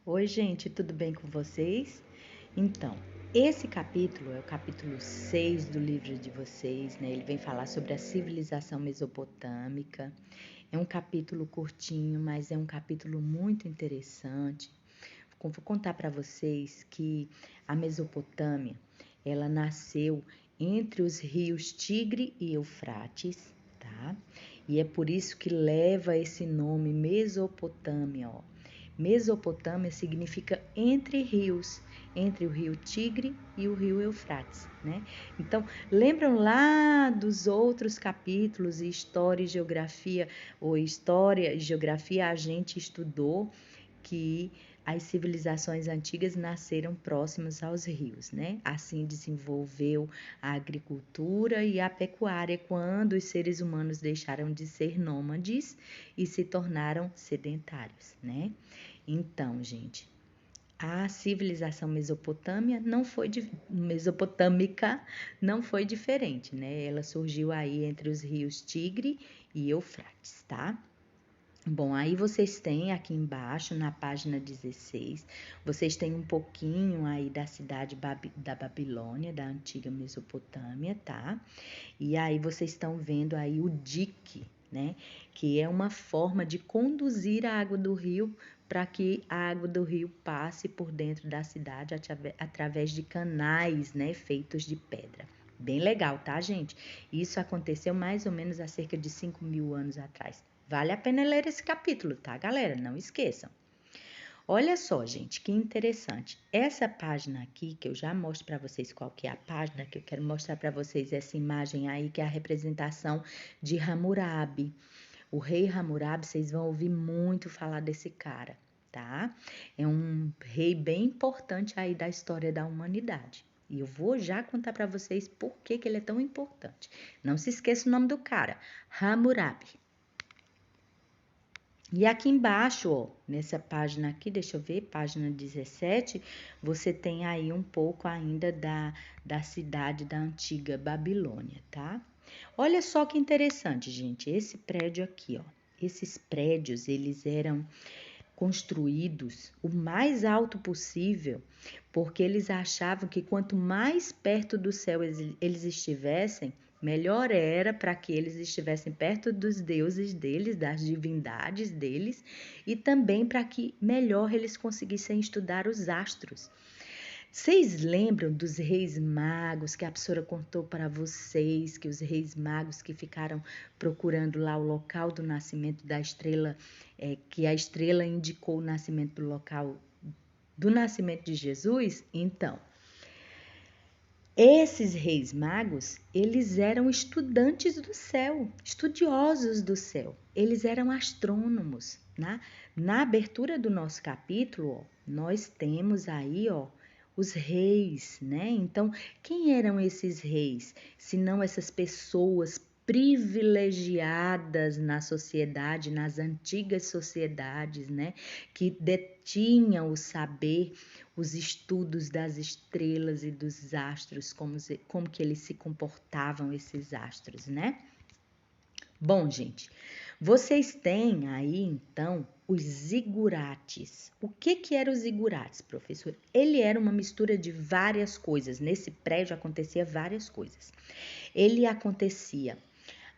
Oi, gente, tudo bem com vocês? Então, esse capítulo é o capítulo 6 do livro de vocês, né? Ele vem falar sobre a civilização mesopotâmica. É um capítulo curtinho, mas é um capítulo muito interessante. Vou contar para vocês que a Mesopotâmia, ela nasceu entre os rios Tigre e Eufrates, tá? E é por isso que leva esse nome Mesopotâmia, ó. Mesopotâmia significa entre rios, entre o rio Tigre e o rio Eufrates, né? Então, lembram lá dos outros capítulos, história e geografia, ou história e geografia, a gente estudou que as civilizações antigas nasceram próximas aos rios, né? Assim desenvolveu a agricultura e a pecuária quando os seres humanos deixaram de ser nômades e se tornaram sedentários, né? Então, gente, a civilização mesopotâmica não foi diferente, né? Ela surgiu aí entre os rios Tigre e Eufrates, tá? Bom, aí vocês têm aqui embaixo, na página 16, vocês têm um pouquinho aí da cidade da Babilônia, da antiga Mesopotâmia, tá? E aí vocês estão vendo aí o dique, né? Que é uma forma de conduzir a água do rio para que a água do rio passe por dentro da cidade através de canais, né? Feitos de pedra. Bem legal, tá, gente? Isso aconteceu mais ou menos há cerca de 5.000 anos atrás. Vale a pena ler esse capítulo, tá, galera? Não esqueçam. Olha só, gente, que interessante. Essa página aqui, que eu já mostro para vocês qual que é a página, que eu quero mostrar para vocês essa imagem aí, que é a representação de Hammurabi. O rei Hammurabi, vocês vão ouvir muito falar desse cara, tá? É um rei bem importante aí da história da humanidade. E eu vou já contar para vocês por que ele é tão importante. Não se esqueça o nome do cara, Hammurabi. E aqui embaixo, ó, nessa página aqui, deixa eu ver, página 17, você tem aí um pouco ainda da cidade da antiga Babilônia, tá? Olha só que interessante, gente, esse prédio aqui, ó. Esses prédios, eles eram construídos o mais alto possível, porque eles achavam que quanto mais perto do céu eles estivessem, melhor era para que eles estivessem perto dos deuses deles, das divindades deles, e também para que melhor eles conseguissem estudar os astros. Vocês lembram dos reis magos que a professora contou para vocês, que os reis magos que ficaram procurando lá o local do nascimento da estrela, que a estrela indicou o nascimento do local do nascimento de Jesus? Então, esses reis magos, eles eram estudantes do céu, estudiosos do céu, eles eram astrônomos, né? Na abertura do nosso capítulo, ó, nós temos aí, ó, os reis, né? Então, quem eram esses reis? Se não essas pessoas privilegiadas na sociedade, nas antigas sociedades, né? Que detinham o saber, os estudos das estrelas e dos astros, como que eles se comportavam, esses astros, né? Bom, gente, vocês têm aí, então, os zigurates. O que eram os zigurates, professor? Ele era uma mistura de várias coisas. Nesse prédio acontecia várias coisas. Ele acontecia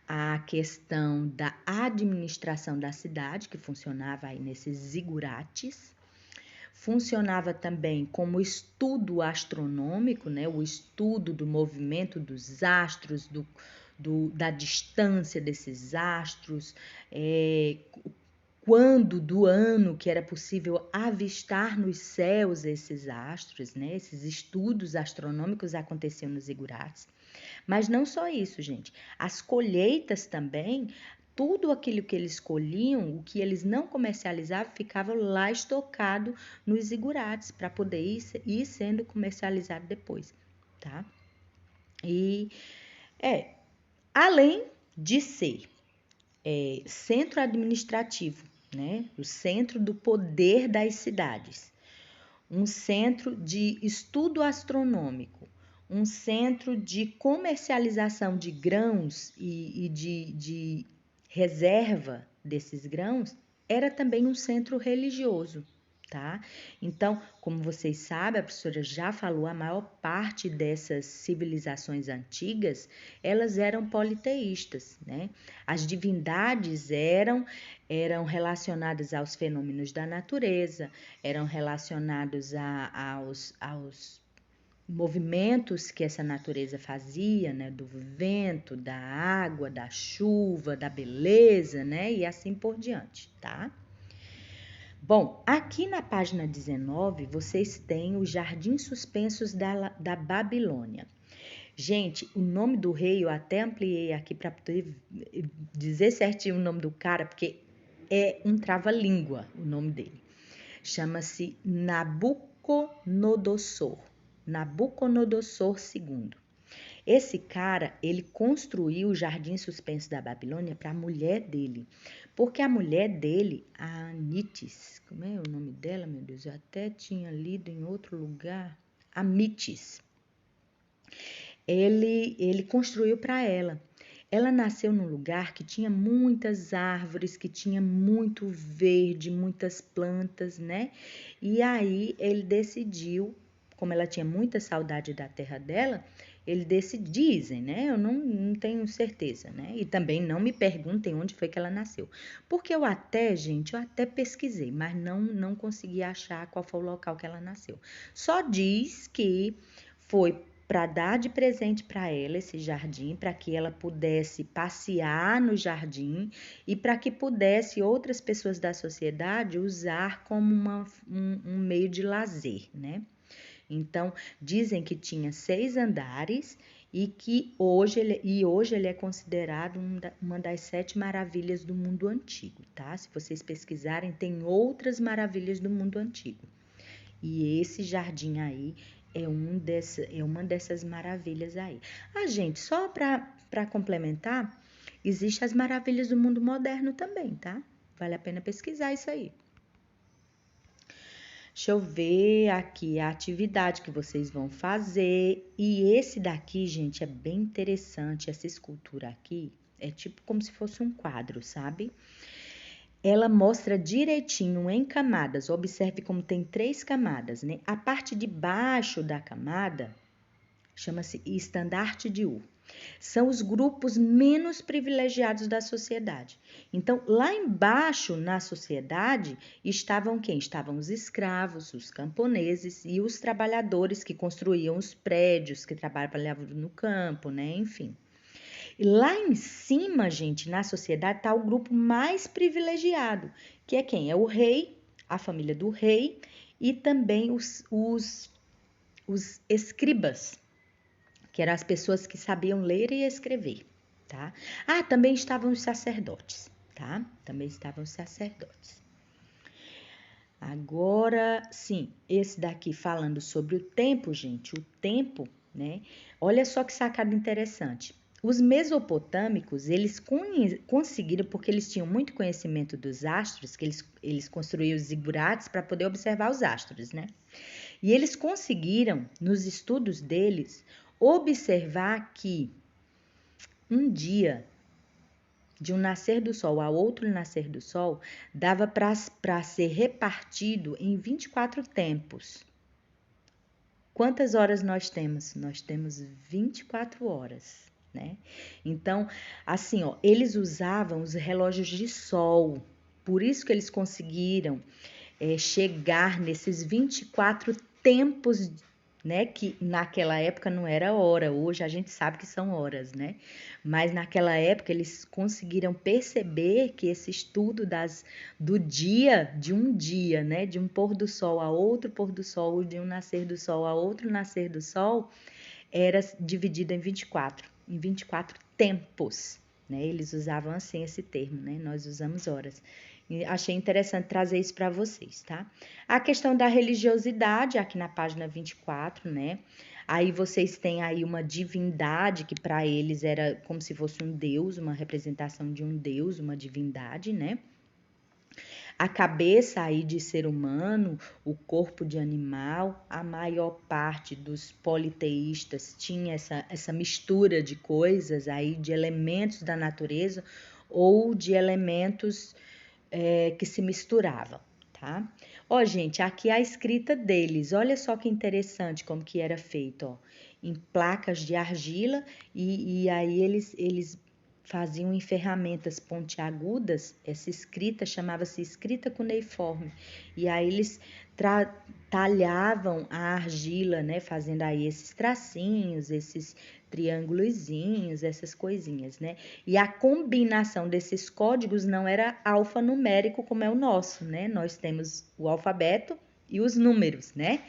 a questão da administração da cidade, que funcionava aí nesses zigurates. Funcionava também como estudo astronômico, né? O estudo do movimento dos astros, da distância desses astros, quando do ano que era possível avistar nos céus esses astros, né? Esses estudos astronômicos aconteciam nos zigurates. Mas não só isso, gente. As colheitas também, tudo aquilo que eles colhiam, o que eles não comercializavam, ficava lá estocado nos zigurates para poder ir sendo comercializado depois, tá? E além de ser centro administrativo, né? O centro do poder das cidades, um centro de estudo astronômico, um centro de comercialização de grãos e de reserva desses grãos, era também um centro religioso, tá? Então, como vocês sabem, a professora já falou, a maior parte dessas civilizações antigas, elas eram politeístas, né? As divindades eram relacionadas aos fenômenos da natureza, eram relacionados aos movimentos que essa natureza fazia, né, do vento, da água, da chuva, da beleza, né, e assim por diante, tá? Bom, aqui na página 19, vocês têm os jardins suspensos da Babilônia. Gente, o nome do rei eu até ampliei aqui para poder dizer certinho o nome do cara, porque é um trava-língua o nome dele. Chama-se Nabucodonosor. Nabucodonosor II. Esse cara, ele construiu o jardim suspenso da Babilônia para a mulher dele. Porque a mulher dele, a Anitis, como é o nome dela, meu Deus? Eu até tinha lido em outro lugar. Amitis. Ele construiu para ela. Ela nasceu num lugar que tinha muitas árvores, que tinha muito verde, muitas plantas, né? E aí ele decidiu, como ela tinha muita saudade da terra dela, dizem, né? Eu não tenho certeza, né? E também não me perguntem onde foi que ela nasceu. Porque gente, eu até pesquisei, mas não consegui achar qual foi o local que ela nasceu. Só diz que foi para dar de presente para ela esse jardim, para que ela pudesse passear no jardim e para que pudesse outras pessoas da sociedade usar como um meio de lazer, né? Então, dizem que tinha 6 andares e que hoje ele é considerado uma das 7 maravilhas do mundo antigo, tá? Se vocês pesquisarem, tem outras maravilhas do mundo antigo. E esse jardim aí é uma dessas maravilhas aí. Gente, só para complementar, existem as maravilhas do mundo moderno também, tá? Vale a pena pesquisar isso aí. Deixa eu ver aqui a atividade que vocês vão fazer. E esse daqui, gente, é bem interessante. Essa escultura aqui é tipo como se fosse um quadro, sabe? Ela mostra direitinho em camadas. Observe como tem 3 camadas, né? A parte de baixo da camada chama-se estandarte de U. São os grupos menos privilegiados da sociedade. Então, lá embaixo na sociedade estavam quem? Estavam os escravos, os camponeses e os trabalhadores que construíam os prédios, que trabalhavam no campo, né? Enfim. E lá em cima, gente, na sociedade está o grupo mais privilegiado, que é quem? É o rei, a família do rei e também os escribas, que eram as pessoas que sabiam ler e escrever, tá? Também estavam os sacerdotes, tá? Também estavam os sacerdotes. Agora, sim, esse daqui falando sobre o tempo, gente, o tempo, né? Olha só que sacada interessante. Os mesopotâmicos, eles conseguiram, porque eles tinham muito conhecimento dos astros, que eles construíam os zigurates para poder observar os astros, né? E eles conseguiram, nos estudos deles, observar que um dia, de um nascer do sol ao outro nascer do sol, dava para ser repartido em 24 tempos. Quantas horas nós temos? Nós temos 24 horas, né? Então, assim, ó, eles usavam os relógios de sol, por isso que eles conseguiram chegar nesses 24 tempos, né? Que naquela época não era hora, hoje a gente sabe que são horas, né? Mas naquela época eles conseguiram perceber que esse estudo do dia, de um dia, né? De um pôr do sol a outro pôr do sol, de um nascer do sol a outro nascer do sol, era dividido em 24 tempos, né? Eles usavam assim esse termo, né? Nós usamos horas. E achei interessante trazer isso para vocês, tá? A questão da religiosidade, aqui na página 24, né? Aí vocês têm aí uma divindade que para eles era como se fosse um deus, uma representação de um deus, uma divindade, né? A cabeça aí de ser humano, o corpo de animal, a maior parte dos politeístas tinha essa mistura de coisas aí, de elementos da natureza ou de elementos que se misturavam, tá? Ó, gente, aqui a escrita deles. Olha só que interessante como que era feito, ó. Em placas de argila e aí eles faziam em ferramentas pontiagudas. Essa escrita chamava-se escrita cuneiforme. E aí eles talhavam a argila, né? Fazendo aí esses tracinhos, esses triângulozinhos, essas coisinhas, né? E a combinação desses códigos não era alfanumérico como é o nosso, né? Nós temos o alfabeto e os números, né?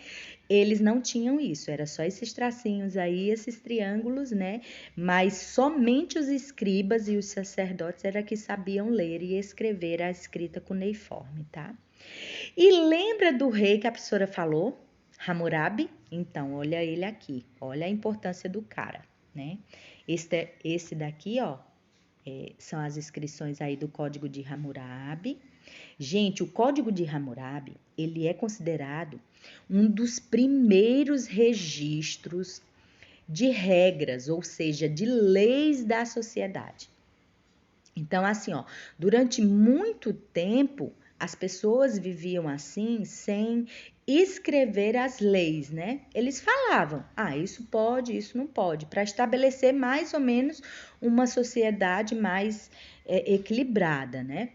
Eles não tinham isso, era só esses tracinhos aí, esses triângulos, né? Mas somente os escribas e os sacerdotes era que sabiam ler e escrever a escrita cuneiforme, tá? E lembra do rei que a professora falou? Hammurabi? Então, olha ele aqui, olha a importância do cara, né? Esse daqui, ó, são as inscrições aí do Código de Hammurabi. Gente, o Código de Hammurabi, ele é considerado um dos primeiros registros de regras, ou seja, de leis da sociedade. Então, assim, ó, durante muito tempo, as pessoas viviam assim, sem escrever as leis, né? Eles falavam, isso pode, isso não pode, para estabelecer mais ou menos uma sociedade mais equilibrada, né?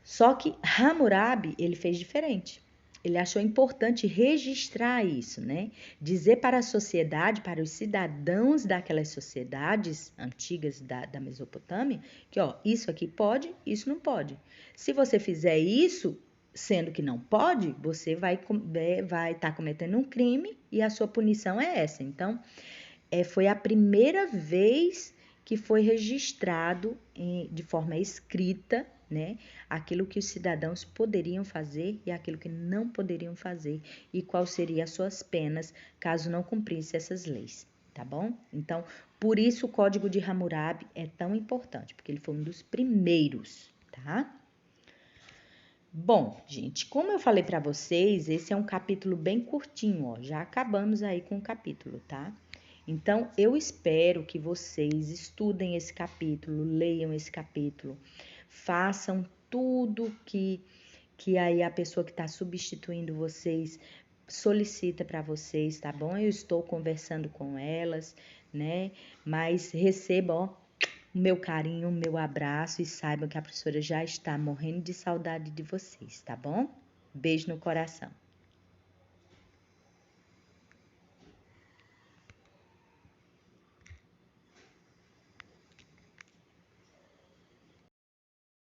Só que Hammurabi, ele fez diferente. Ele achou importante registrar isso, né? Dizer para a sociedade, para os cidadãos daquelas sociedades antigas da Mesopotâmia, que ó, isso aqui pode, isso não pode. Se você fizer isso, sendo que não pode, você vai estar cometendo um crime e a sua punição é essa. Então, foi a primeira vez que foi registrado de forma escrita, né, aquilo que os cidadãos poderiam fazer e aquilo que não poderiam fazer e quais seriam as suas penas caso não cumprisse essas leis, tá bom? Então, por isso o Código de Hammurabi é tão importante, porque ele foi um dos primeiros, tá? Bom, gente, como eu falei para vocês, esse é um capítulo bem curtinho, ó, já acabamos aí com o capítulo, tá? Então, eu espero que vocês estudem esse capítulo, leiam esse capítulo, façam tudo que aí a pessoa que está substituindo vocês solicita para vocês, tá bom? Eu estou conversando com elas, né? Mas recebam, ó, o meu carinho, o meu abraço e saibam que a professora já está morrendo de saudade de vocês, tá bom? Beijo no coração.